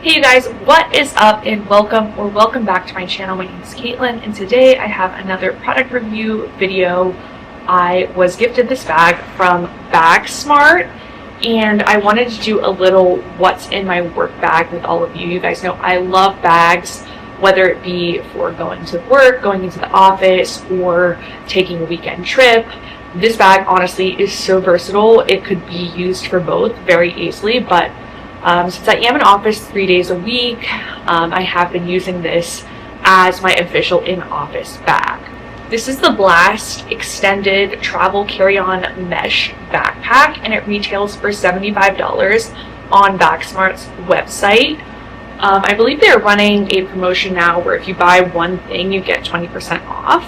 Hey you guys, what is up and welcome back to my channel. My name is Caitlin and today I have another product review video. I was gifted this bag from Bagsmart and I wanted to do a little what's in my work bag with all of you. You guys know I love bags, whether it be for going to work, going into the office, or taking a weekend trip. This bag honestly is so versatile. It could be used for both very easily, but since I am in office 3 days a week, I have been using this as my official in-office bag. This is the Blast Extended Travel Carry-On Mesh Backpack, and it retails for $75 on Bagsmart's website. I believe they're running a promotion now where if you buy one thing, you get 20% off.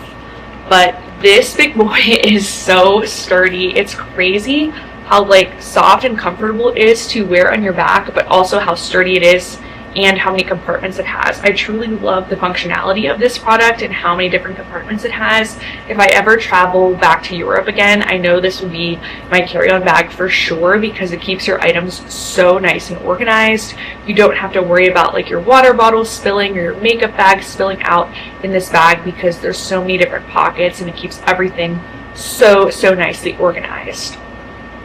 But this big boy is so sturdy. It's crazy how soft and comfortable it is to wear on your back, but also how sturdy it is and how many compartments it has. I truly love the functionality of this product and how many different compartments it has. If I ever travel back to Europe again, I know this would be my carry-on bag for sure because it keeps your items so nice and organized. You don't have to worry about your water bottle spilling or your makeup bag spilling out in this bag because there's so many different pockets and it keeps everything so nicely organized.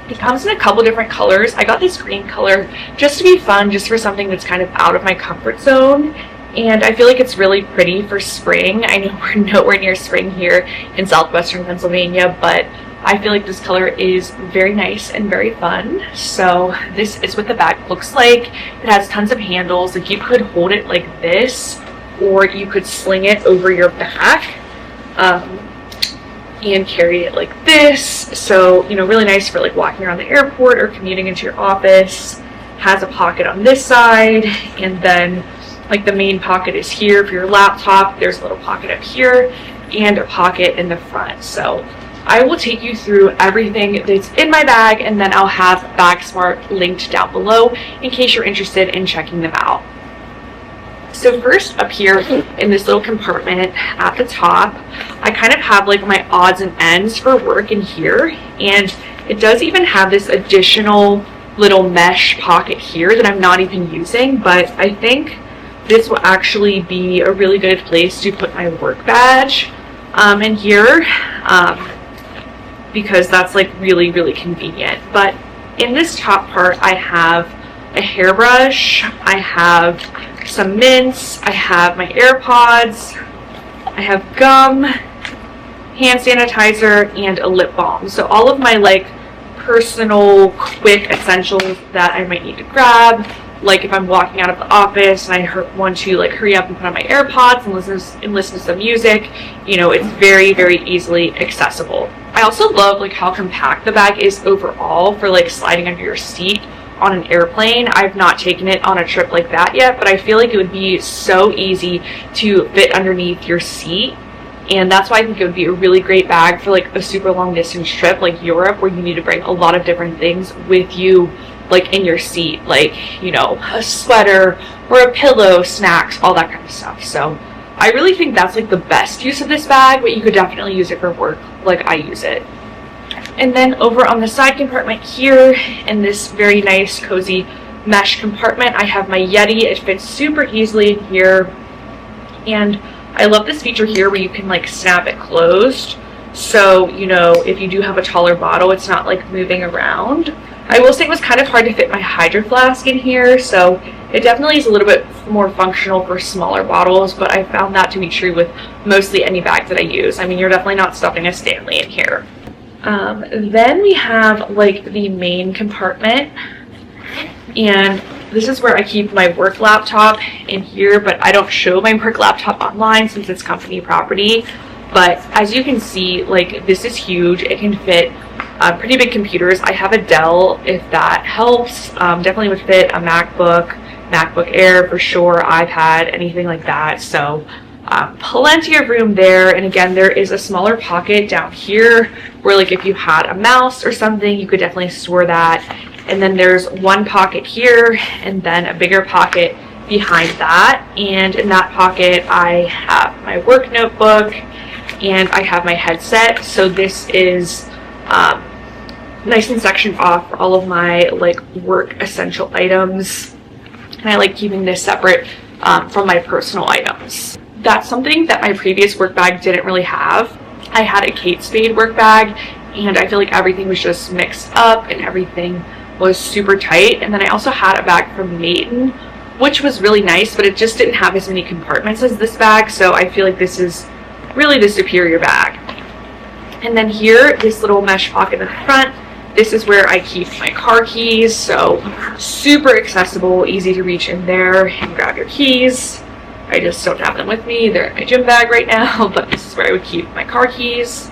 It comes in a couple different colors. I got this green color just to be fun, just for something that's kind of out of my comfort zone. And I feel like it's really pretty for spring. I know we're nowhere near spring here in southwestern Pennsylvania, but I feel like this color is very nice and very fun. So this is what the bag looks like. It has tons of handles. You could hold it like this, or you could sling it over your back. And carry it like this, so really nice for walking around the airport or commuting into your office. Has a pocket on this side, and then the main pocket is here for your laptop. There's a little pocket up here and a pocket in the front. So I will take you through everything that's in my bag, and then I'll have Bagsmart linked down below in case you're interested in checking them out. So first, up here in this little compartment at the top, I kind of have my odds and ends for work in here, and it does even have this additional little mesh pocket here that I'm not even using, but I think this will actually be a really good place to put my work badge in here, because that's really convenient. But in this top part, I have a hairbrush, I have some mints, I have my AirPods, I have gum, hand sanitizer, and a lip balm. So all of my personal quick essentials that I might need to grab, if I'm walking out of the office and I want to hurry up and put on my AirPods and listen to some music, it's very easily accessible. I also love how compact the bag is overall for sliding under your seat on an airplane. I've not taken it on a trip like that yet, but I feel like it would be so easy to fit underneath your seat, and that's why I think it would be a really great bag for a super long distance trip like Europe, where you need to bring a lot of different things with you in your seat, a sweater or a pillow, snacks, all that kind of stuff. So I really think that's the best use of this bag, but you could definitely use it for work like I use it. And then over on the side compartment here, in this very nice cozy mesh compartment, I have my Yeti. It fits super easily in here, and I love this feature here where you can snap it closed, so if you do have a taller bottle, it's not moving around. I will say it was kind of hard to fit my Hydro Flask in here, so it definitely is a little bit more functional for smaller bottles, but I found that to be true with mostly any bag that I use. I mean, you're definitely not stuffing a Stanley in here. Then we have the main compartment, and this is where I keep my work laptop in here, but I don't show my work laptop online since it's company property. But as you can see, this is huge. It can fit pretty big computers. I have a Dell, if that helps. Definitely would fit a MacBook Air for sure, iPad, anything like that. So plenty of room there. And again, there is a smaller pocket down here where if you had a mouse or something, you could definitely store that. And then there's one pocket here and then a bigger pocket behind that. And in that pocket, I have my work notebook and I have my headset. So this is nice and sectioned off for all of my work essential items. and I like keeping this separate from my personal items. That's something that my previous work bag didn't really have. I had a Kate Spade work bag, and I feel like everything was just mixed up and everything was super tight. And then I also had a bag from Maiden, which was really nice, but it just didn't have as many compartments as this bag, so I feel like this is really the superior bag. And then here, this little mesh pocket in the front, this is where I keep my car keys, so super accessible, easy to reach in there and grab your keys. I just don't have them with me, they're in my gym bag right now, but this is where I would keep my car keys.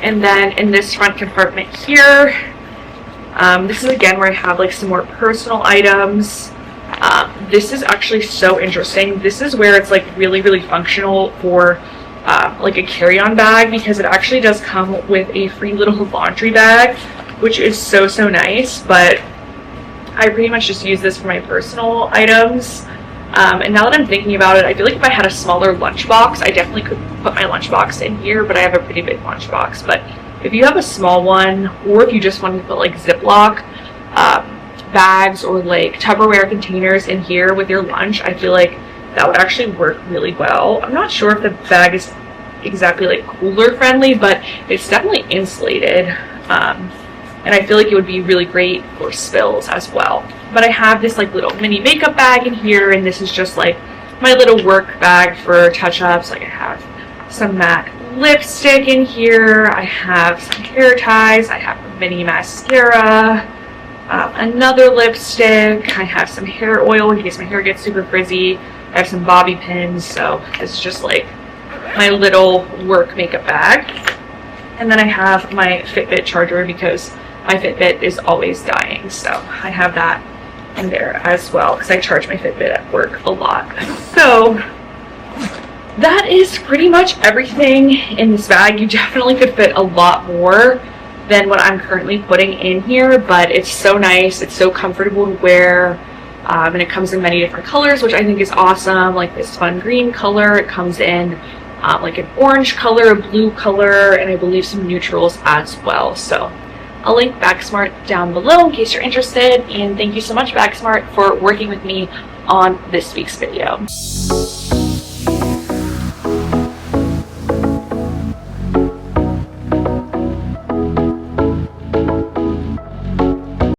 And then in this front compartment here, this is again where I have like some more personal items. This is actually so interesting. This is where it's like really, really functional for like a carry-on bag, because it actually does come with a free little laundry bag, which is so, so nice. But I pretty much just use this for my personal items. And now that I'm thinking about it, I feel like if I had a smaller lunchbox, I definitely could put my lunchbox in here, but I have a pretty big lunchbox. But if you have a small one, or if you just want to put like Ziploc bags or like Tupperware containers in here with your lunch, I feel like that would actually work really well. I'm not sure if the bag is exactly like cooler friendly, but it's definitely insulated. And I feel like it would be really great for spills as well. But I have this like little mini makeup bag in here, and this is just like my little work bag for touch-ups. Like I have some matte lipstick in here, I have some hair ties, I have a mini mascara, another lipstick, I have some hair oil in case my hair gets super frizzy, I have some bobby pins. So this is just like my little work makeup bag. And then I have my Fitbit charger, because my Fitbit is always dying, so I have that in there as well, because I charge my Fitbit at work a lot. So that is pretty much everything in this bag. You definitely could fit a lot more than what I'm currently putting in here, but it's so nice, it's so comfortable to wear, and it comes in many different colors, which I think is awesome. Like this fun green color, it comes in like an orange color, a blue color, and I believe some neutrals as well. So I'll link Bagsmart down below in case you're interested, and thank you so much, Bagsmart, for working with me on this week's video.